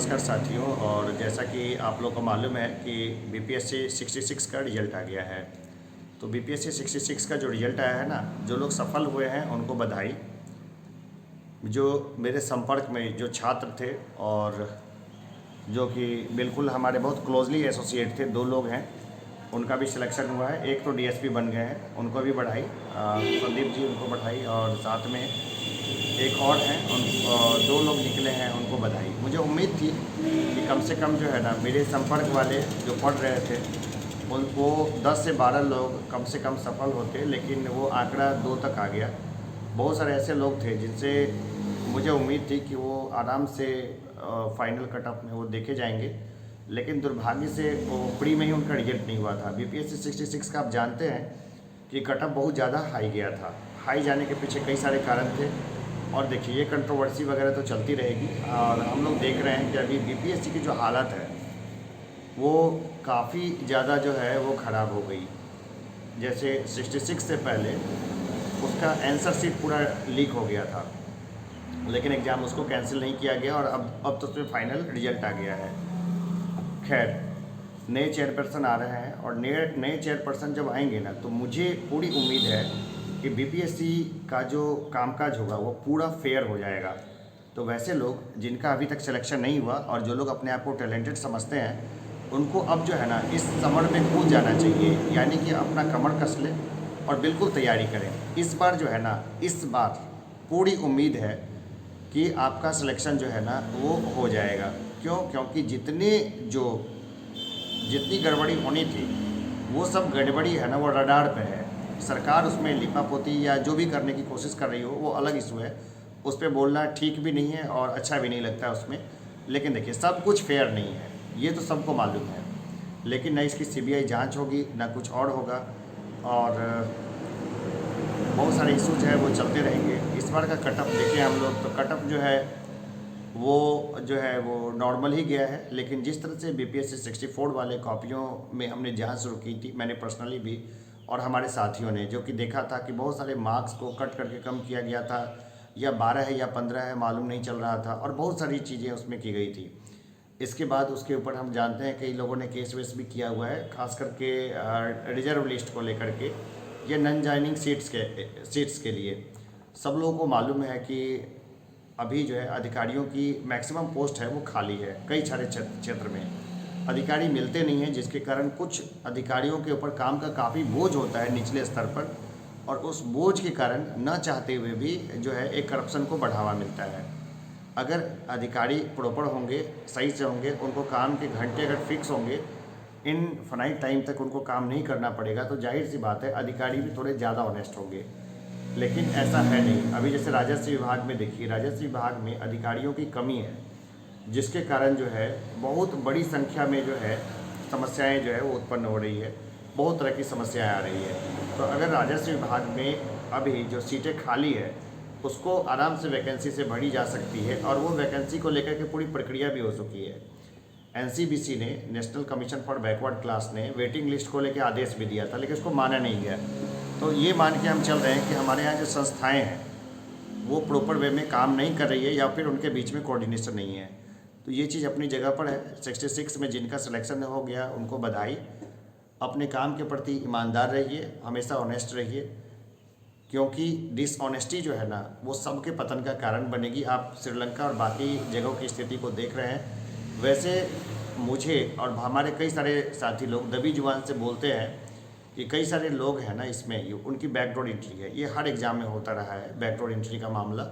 नमस्कार साथियों। और जैसा कि आप लोग को मालूम है कि बीपीएससी 66 का रिजल्ट आ गया है। तो बीपीएससी 66 का जो रिजल्ट आया है ना, जो लोग सफल हुए हैं उनको बधाई। जो मेरे संपर्क में जो छात्र थे और जो कि बिल्कुल हमारे बहुत क्लोजली एसोसिएट थे, 2 लोग हैं, उनका भी सिलेक्शन हुआ है। एक तो डीएसपी बन गए हैं, उनको भी बधाई। संदीप जी, उनको बधाई। और साथ में एक और हैं, उन 2 लोग निकले हैं, उनको बधाई। मुझे उम्मीद थी कि कम से कम जो है ना, मेरे संपर्क वाले जो पढ़ रहे थे उनको 10 से 12 लोग कम से कम सफल होते, लेकिन वो आंकड़ा 2 तक आ गया। बहुत सारे ऐसे लोग थे जिनसे मुझे उम्मीद थी कि वो आराम से फाइनल कट ऑफ में वो देखे जाएंगे, लेकिन दुर्भाग्य से वो प्री में ही उनका रिजल्ट नहीं हुआ था। बीपीएससी 66 का आप जानते हैं कि कट ऑफ बहुत ज़्यादा हाई गया था। हाई जाने के पीछे कई सारे कारण थे, और देखिए ये कंट्रोवर्सी वगैरह तो चलती रहेगी। और हम लोग देख रहे हैं कि अभी बीपीएससी की जो हालत है वो काफ़ी ज़्यादा जो है वो ख़राब हो गई। जैसे 66 से पहले उसका आंसर शीट पूरा लीक हो गया था, लेकिन एग्ज़ाम उसको कैंसिल नहीं किया गया, और अब तो उसमें फाइनल रिजल्ट आ गया है। खैर, नए चेयरपर्सन आ रहे हैं, और नए चेयरपर्सन जब आएंगे ना, तो मुझे पूरी उम्मीद है कि बीपीएससी का जो कामकाज होगा वो पूरा फेयर हो जाएगा। तो वैसे लोग जिनका अभी तक सिलेक्शन नहीं हुआ और जो लोग अपने आप को टैलेंटेड समझते हैं, उनको अब जो है ना इस समर में कूद जाना चाहिए, यानी कि अपना कमर कस लें और बिल्कुल तैयारी करें। इस बार जो है ना, इस बार पूरी उम्मीद है कि आपका सिलेक्शन जो है ना वो हो जाएगा। क्यों? क्योंकि जितनी गड़बड़ी होनी थी वो सब गड़बड़ी है ना वो रडार पे है। सरकार उसमें लिपापोती या जो भी करने की कोशिश कर रही हो वो अलग इशू है, उस पर बोलना ठीक भी नहीं है और अच्छा भी नहीं लगता उसमें। लेकिन देखिए, सब कुछ फेयर नहीं है, ये तो सबको मालूम है। लेकिन ना इसकी सीबीआई जांच होगी ना कुछ और होगा, और बहुत सारे इशूज है वो चलते रहेंगे। इस बार का कटअप देखें हम लोग, तो कटअप जो है वो नॉर्मल ही गया है। लेकिन जिस तरह से बीपीएससी 64 वाले कॉपियों में हमने जांच शुरू की थी, मैंने पर्सनली भी और हमारे साथियों ने, जो कि देखा था कि बहुत सारे मार्क्स को कट करके कम किया गया था, या 12 है या 15 है मालूम नहीं चल रहा था, और बहुत सारी चीज़ें उसमें की गई थी। इसके बाद उसके ऊपर हम जानते हैं कई लोगों ने केस वेस भी किया हुआ है, खास करके रिजर्व लिस्ट को लेकर के, या नॉन जॉइनिंग सीट्स के लिए। सब लोगों को मालूम है कि अभी जो है अधिकारियों की मैक्सिमम पोस्ट है वो खाली है। कई सारे क्षेत्र में अधिकारी मिलते नहीं हैं, जिसके कारण कुछ अधिकारियों के ऊपर काम का काफ़ी बोझ होता है निचले स्तर पर, और उस बोझ के कारण न चाहते हुए भी जो है एक करप्शन को बढ़ावा मिलता है। अगर अधिकारी प्रॉपर होंगे, सही से होंगे, उनको काम के घंटे अगर फिक्स होंगे, इन फाइनाइट टाइम तक उनको काम नहीं करना पड़ेगा, तो जाहिर सी बात है अधिकारी भी थोड़े ज़्यादा ऑनेस्ट होंगे। लेकिन ऐसा है नहीं। अभी जैसे राजस्व विभाग में देखिए, राजस्व विभाग में अधिकारियों की कमी है, जिसके कारण जो है बहुत बड़ी संख्या में जो है समस्याएं जो है वो उत्पन्न हो रही है, बहुत तरह की समस्याएं आ रही है। तो अगर राजस्व विभाग में अभी जो सीटें खाली है उसको आराम से वैकेंसी से भरी जा सकती है, और वो वैकेंसी को लेकर के पूरी प्रक्रिया भी हो चुकी है। एनसीबीसी ने, national commission for backward class ने वेटिंग लिस्ट को लेकर आदेश भी दिया था, लेकिन उसको माना नहीं गया। तो ये मान के हम चल रहे हैं कि हमारे यहाँ जो संस्थाएं हैं वो प्रॉपर वे में काम नहीं कर रही है, या फिर उनके बीच में कोऑर्डिनेशन नहीं है। तो ये चीज़ अपनी जगह पर है। 66 में जिनका सिलेक्शन हो गया उनको बधाई। अपने काम के प्रति ईमानदार रहिए, हमेशा ऑनेस्ट रहिए, क्योंकि डिसऑनेस्टी जो है ना वो सबके पतन का कारण बनेगी। आप श्रीलंका और बाकी जगहों की स्थिति को देख रहे हैं। वैसे मुझे और हमारे कई सारे साथी लोग दबी जुबान से बोलते हैं कि कई सारे लोग हैं ना इसमें उनकी बैकडोर एंट्री है। ये हर एग्ज़ाम में होता रहा है बैकडोर एंट्री का मामला,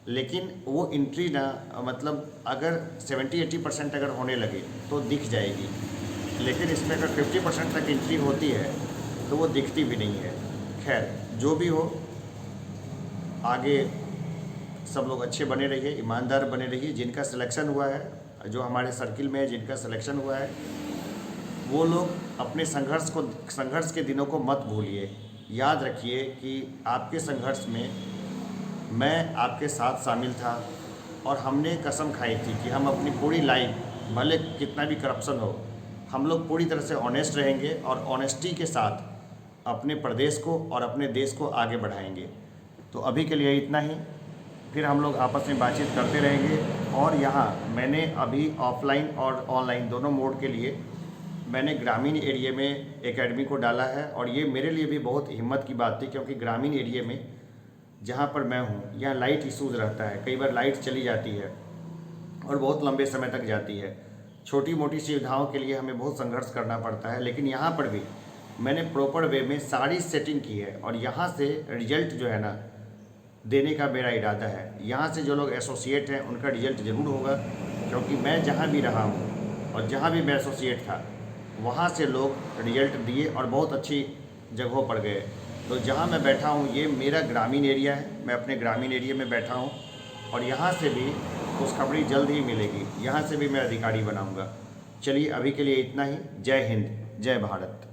लेकिन वो एंट्री ना मतलब अगर 70-80% अगर होने लगे तो दिख जाएगी, लेकिन इसमें अगर 50% तक एंट्री होती है तो वो दिखती भी नहीं है। खैर, जो भी हो, आगे सब लोग अच्छे बने रहिए, ईमानदार बने रहिए। जिनका सिलेक्शन हुआ है, जो हमारे सर्किल में जिनका सिलेक्शन हुआ है, वो लोग अपने संघर्ष के दिनों को मत भूलिए। याद रखिए कि आपके संघर्ष में मैं आपके साथ शामिल था, और हमने कसम खाई थी कि हम अपनी पूरी लाइफ, भले कितना भी करप्शन हो, हम लोग पूरी तरह से ऑनेस्ट रहेंगे, और ऑनेस्टी के साथ अपने प्रदेश को और अपने देश को आगे बढ़ाएंगे। तो अभी के लिए इतना ही, फिर हम लोग आपस में बातचीत करते रहेंगे। और यहाँ मैंने अभी ऑफलाइन और ऑनलाइन दोनों मोड के लिए मैंने ग्रामीण एरिया में एकेडमी को डाला है। और ये मेरे लिए भी बहुत हिम्मत की बात थी, क्योंकि ग्रामीण एरिया में जहाँ पर मैं हूँ यहाँ लाइट इशूज़ रहता है, कई बार लाइट चली जाती है और बहुत लंबे समय तक जाती है। छोटी मोटी सुविधाओं के लिए हमें बहुत संघर्ष करना पड़ता है, लेकिन यहाँ पर भी मैंने प्रॉपर वे में सारी सेटिंग की है और यहाँ से रिजल्ट जो है ना देने का मेरा इरादा है। यहाँ से जो लोग एसोसिएट हैं उनका रिजल्ट ज़रूर होगा, क्योंकि मैं जहाँ भी रहा हूँ और जहाँ भी मैं एसोसिएट था वहाँ से लोग रिजल्ट दिए और बहुत अच्छी जगहों पर गए। तो जहाँ मैं बैठा हूँ ये मेरा ग्रामीण एरिया है, मैं अपने ग्रामीण एरिया में बैठा हूँ और यहाँ से भी खुशखबरी जल्द ही मिलेगी, यहाँ से भी मैं अधिकारी बनाऊँगा। चलिए अभी के लिए इतना ही। जय हिंद, जय भारत।